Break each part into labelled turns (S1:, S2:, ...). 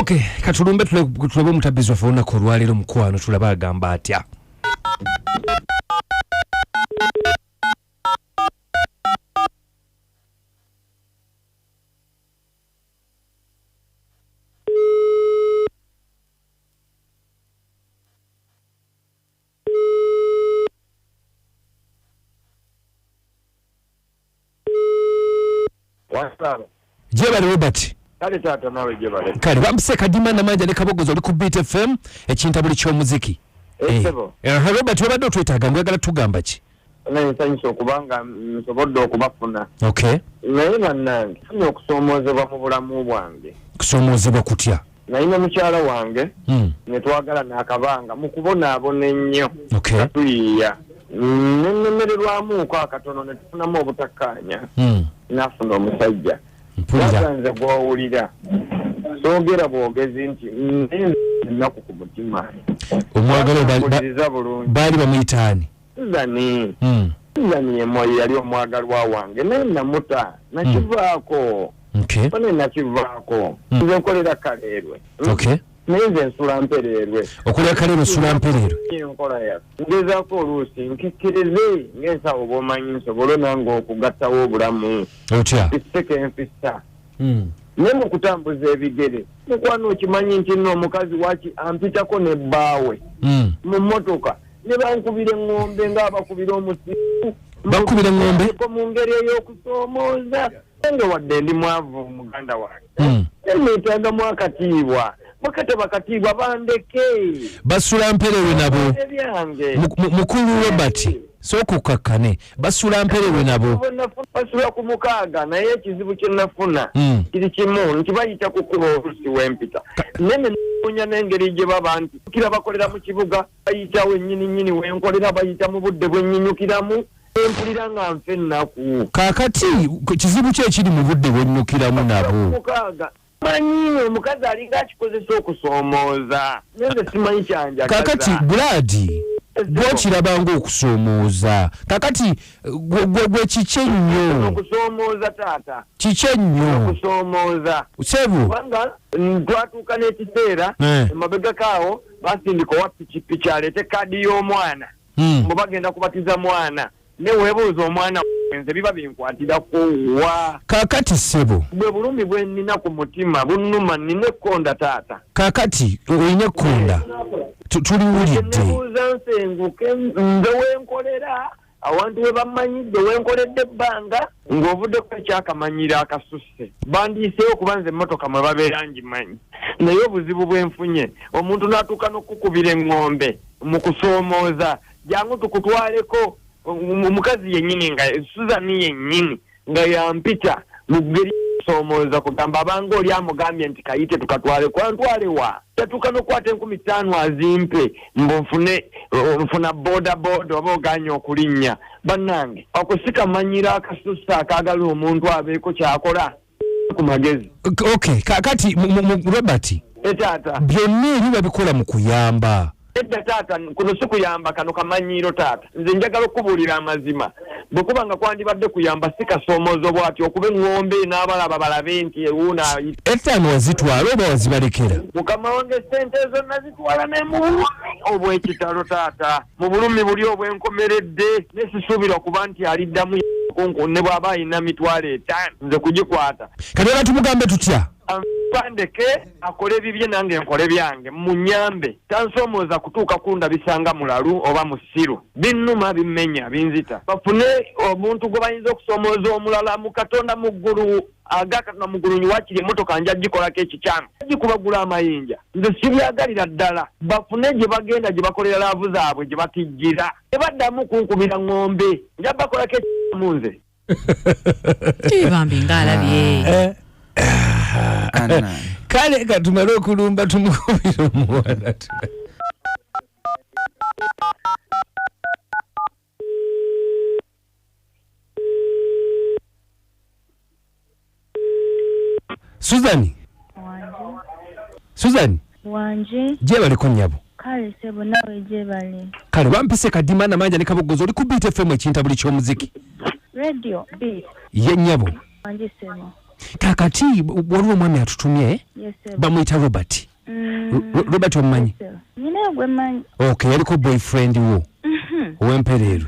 S1: Okay, katulumbe tulebe mutabizi waffe olunaku olwaleero mukwano tulaba agamba atya. Jebale Robert.
S2: Kale tata nawe jebale.
S1: Kale bampise kadima na manja ne kabogozo oli ku Beat FM ekintabuli ky'omuziki.
S2: Sebo.
S1: Robert wabadde otwetaaga ngwagala tugamba ki?
S2: Nsanyusa okubanga nsobodde okubafuna.
S1: Okay.
S2: Naye bannange nfunye okusomoozebwa mu bulamu bwange.
S1: Kusomoozebwa kutya?
S2: Nalina mukyala wange ne twagala n'akabanga mu kubonaabona ennyo.
S1: Okay.
S2: Tuyiiya. Nennemererwamu ko akatono ne tufunamu obutakkaanya. Nafuna omusajja. Nze gw'owulira soogera bwogezi nti nnaku ku mutima.
S1: Omwagalo baali bamuyitaani?
S2: Zani yemoyi yali omwagalwa wange naye namuta nakivaako. Bane nakivaako. Nze nkolera kaleerwe. Naye nze nsula mpereerwe.
S1: Okolera kaleerwe nsula mpereerwe?
S2: Enkola ya ngezaako oluusi nkikkirize ng'ensawo bw'omanyi nsobole nange okugattawo obulamu.
S1: Otya?
S2: Ekiseke enfissa. Naye mu kutambuza ebigere mukwano okimanyi nti nno omukazi waki ampitako ne bbaawe mu mmotoka ne bankubira eŋŋombe ng'abakubira omusiru.
S1: Bakubira eŋŋombe?
S2: Mu ngeri ey'okusoomooza nga wadde ndi mwavu muganda wange. Neetagamu akatiibwa. Bakate bakatiibwa bandeke.
S1: Basula mpereerwe nabo. Mukulu Robert. Sookukakkane basula mpereerwe nabo.
S2: Basula ku mukaaga naye ekizibu kye nafuna kiri kimu nti bayita kukuba oluusi w'empita. Nene noonya n'engeri gye baba nti kira bakolera mu kibuga bayitawo ennyini w'enkolera bayita mu budde bw'ennyinyukiramu empulira nga nfe ennaku. Kaakati
S1: kizibu ki ekiri mu budde bw'ennyukiramu nabo?
S2: Mukaaga manyi omukazi alinga akikozesa okusoomooza nenze simanyi kyanjagaza.
S1: Kaakati Buladi gw'okirabanga okusoomooza kakati gwe kiki ennyo
S2: okusoomooza taata
S1: kiki ennyo
S2: okusoomooza
S1: sebu
S2: kubanga twatuuka n'ekiseera emabega kaawo basindika owa pikipiki aleete kaadi y'omwana mbu bagenda kubatiza mwana ne weebuuza omwana nze biba binkwatirako wa
S1: kakati sebo
S2: bwe bulumi bwe nnina ku mutima bunnuma nnina ekkonda taata.
S1: Kakati olina ekkonda tuliwulidde
S2: nebuuza nsenguke nze wenkolera awantu we bamanyidde wenkoledde ebbanga ng'ovuddeko ekyakamanyira akasusse bandiiseewo kuba nze emmotoka mwe babeera ngimanyi naye obuzibu bwenfunye omuntu n'atuuka n'okukubira eŋŋombe mu kusoomooza jangu tukutwaleko omukazi yennyini nga Suzani yennyini nga yampita mu ggeri soomooza kugamba abanga oli amugambye nti kayite tukatwale kwantwale wa tatuuka n'okwata 50,000 azimpe mbu nfuna boda oba oganya okulinnya bannange okusika manyira akasusa akaagala omuntu abeeko kyakola ku magezi.
S1: Okay, kakati Robert
S2: taata
S1: byonna ebi babikola mu kuyamba.
S2: Edda taata kuno si kuyamba kano kamanyiiro taata nze njagala okubuulira amazima bwe kuba nga kwandibadde kuyamba si kasoomoozo bw'atyo okuba eŋŋombe n'abalaba balabe nti ewuuna
S1: ettaano wazitwala oba wazibalekera?
S2: Mukama wange sente ezo nazitwala ne mu bulumi obw'ekitalo taata mu bulumi buli obwenkomeredde nesisuubira okuba nti aliddamu ne bw'aba alina 5,000 nze kugikwata.
S1: Kati oba tumugambe tutya?
S2: Pandeke akole ebibye nange nkole byange munyambe tansoomooza kutuuka kunda bisanga mulalu oba musiru binnuma bimmenya binzita bafune omuntu gwe bayinza okusoomooza omulala mu Katonda mu ggulu Katonda mu ggulu nyiwaakiri emmotoka nja gikolako ekikyamu gikubagula amayinja nze sibyagalira ddala bafune gye bagenda gye bakolera laavu zaabwe gye batijjira tebaddamu kunkubira ng'ombe nja bakolako ekikyamu nze
S3: bambi ngaalabye
S1: kale katumale okulumba tumukubira omuwala. Suzani
S4: wanje
S1: jebaleko nnyabo.
S4: Kale sebo nawe jebale.
S1: Kale bampise kadima na manja ne kabogozo oli ku Beat FM ekintabuli ky'omuziki
S4: Radio Beat.
S1: Ye nnyabo.
S4: Wanje sebo
S1: kakati waliwo omwami atutumye
S4: Yes, sir.
S1: bamuyita Robert. Robert omumanyi?
S4: Nina gwe manyi.
S1: Okay, yaliko boyfriend wo ow'empereero.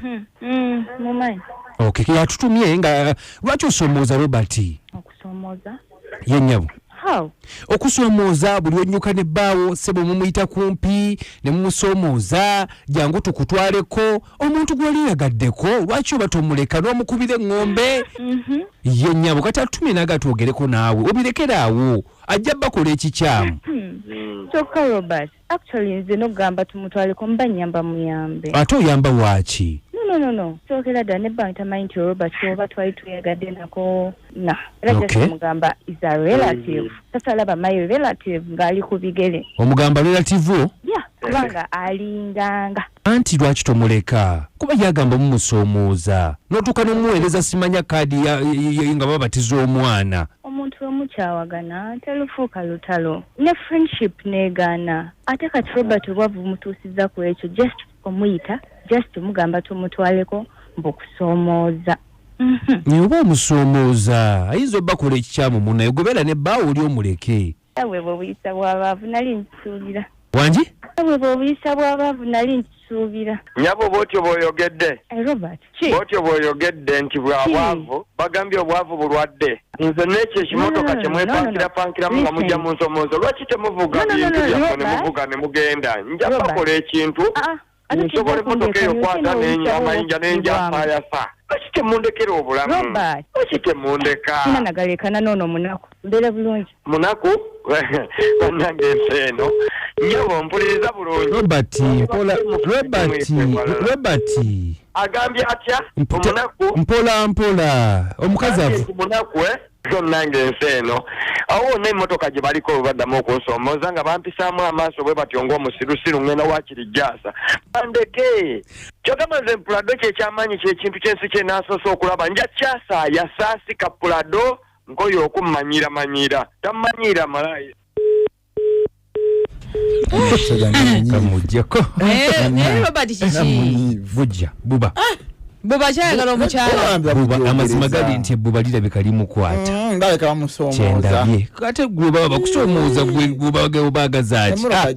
S4: Mumanyi.
S1: Okay, yatutumye nga lwaki osomooza Robert?
S4: Okusomooza.
S1: Ye nnyabo.
S4: How?
S1: Okusomooza buli onnyuka ne bbaawo sebo mumuyita kumpi ne mumusomooza jangu tukutwaleko omuntu gwali yagaddeko lwaki oba tomuleka n'omukubira eŋŋombe? Ye nnyabo kati atutumye n'agatwogereko naawe obirekera awo ajja bakola ekikyamu.
S4: Kyokka Robert, actually nze n'ogamba tumutwaleko mba nnyamba muyambe.
S1: Ate oyamba waaki?
S4: No. Kyokera ddala nebbange tamanyi nti Robert oba twali tuyagadde nako na. Era
S1: Okay.
S4: mugamba is a relative. Sasa laba my relative ng'ali ku bigere.
S1: Omugamba relative wo?
S4: Yeah, kubanga alinganga.
S1: Anti lwaki tomuleka? Kuba yagamba mumusomooza n'otuuka n'omuweereza simanya kaadi nga babatiza omwana.
S4: Omuntu omukyawagana telufuuka lutalo ne friendship negaana ate kati Robert obwavu mutuusiza ku ekyo just omuyita just mugamba tumutwaleko mbukusomooza.
S1: Naye oba omusomooza ayinza obbakola ekikyamu munaye gobeera ne bbaawo oli omuleke.
S4: Ewe bw'obuyisa bw'abaavu nali nkisuubira.
S1: Wangi?
S4: Ewe bw'obuyisa bw'abaavu nali nkisuubira.
S2: Nyabo bw'otyo bw'oyogedde.
S4: Robert ki?
S2: Bw'otyo bw'oyogedde nti bwabwavu bagambye obwavu bulwadde. Nze n'ekyo ekimotoka kye mwepankirapankiramu nga mujja mu nsomoozo lwaki temuvuga bintu byammwe ne muvuga ne mugenda nja bakola ekintu nsobola emmotoka eyo kwata amayinja n'enjafaayasa lwaki temundekera obulamu lwaki temundeka
S4: nagalekana noono munaku mbeera bulungi
S2: munaku bannange ensi eno nyabo mpuliriza bulungi
S1: Robert
S2: agambye atya omunaku
S1: mpola omukazi avu
S2: munaku nange ensi eno awo wonna emmotoka gye baliko baddamu okunsomooza nga bampisaamu amaaso bwe batyo ng'omusirusiru ngenda wakirijjaasa bandeke kyogamba nze pulado kyekyamaanyi kyekintu ky'ensi kye naasoose okulaba nja kyasaaya saasika pulado nkoyo okummanyira tammanyira malaaya
S1: kamujjako
S3: naye Robert kiki
S1: bujja buba
S3: kyayagala omukyala
S1: buba amazima gali nti ebbuba lirabika limukwata
S5: ndabeka bamusomooza
S1: kyendabye kate gwe baba bakusomooza gwe baagazaaki